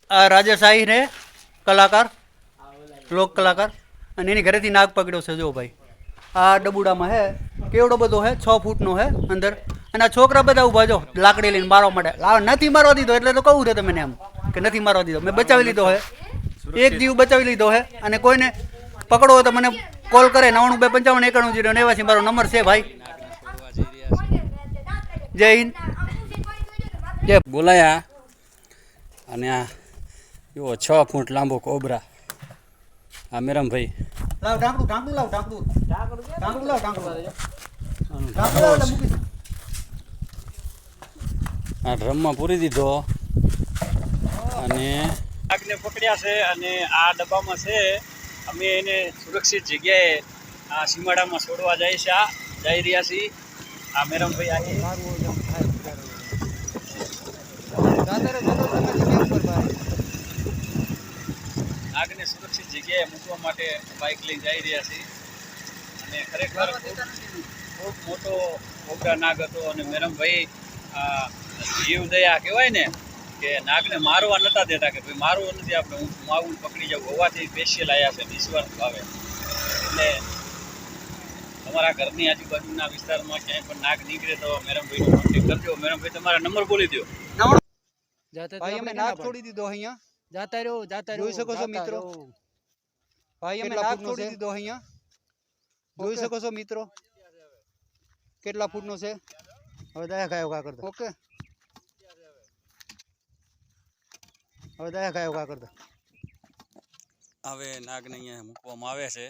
આ રાજેશાહી ને કલાકાર, લોક કલાકાર, અને એની ઘરેથી નાગ પકડ્યો છે. જો ભાઈ આ ડબુડામાં હે, કેવડો બધો હે, 6 ફૂટનો હે અંદર. અને આ છોકરા બધા ઊભા જો લાકડી લઈને મારવા માટે. નથી મારવા દીધો એટલે તો કહું છે તમને એમ કે નથી મારવા દીધો. મેં બચાવી લીધો હે, એક જીવ બચાવી લીધો હે. અને કોઈને પકડો હોય તો મને કોલ કરે 92255191 મારો નંબર છે ભાઈ. જય હિન્દ, જય. બોલાયા અને આ એવો 6 ફૂટ લાંબો કોબરા આ મેરમભાઈ લાવ ઢાંકડું લાવ, ઢાંકડું લાવ, મૂકી દો. આ ડ્રમમાં પૂરી દીધો અને આગને પકડ્યા છે. અને આ ડબ્બામાં છે. અમે એને સુરક્ષિત જગ્યાએ આ સીમાડામાં છોડવા જઈ રહ્યા છીએ. આ મેરમભાઈ આગને સુરક્ષિત જગ્યાએ મૂકવા માટે બાઇક લઈને જઈ રહ્યા છીએ. અને ખરેખર ખૂબ મોટો કોબરા નાગ હતો. અને મેરમભાઈ જીવ દયા કહેવાય ને કે નાગને મારવા નતા દેતા કે ભાઈ મારવું નથી, આપણે હું આવું પકડી જાઉં હોવાથી સ્પેશિયલ આવ્યા છે નિસ્વાર્થ ભાવે. એટલે તમારા ઘરની આજુબાજુના વિસ્તારમાં ક્યાંય પણ નાગ નીકળે તો મેરમભાઈનો કોન્ટેક્ટ કરજો. મેરમભાઈ તમારા નંબર બોલી દો. ભાઈ અમે નાગ છોડી દીધો અહીંયા, જાતા રહ્યો જોઈ શકો છો મિત્રો. ભાઈ અમે નાગ છોડી દીધો અહીંયા, જોઈ શકો છો મિત્રો કેટલા ફૂટનો છે. હવે દયા ખાયો કા કરતા. ઓકે, હવે દયા ખાયો કા કરતા. હવે નાગને અહીંયા મૂકવામાં આવે છે.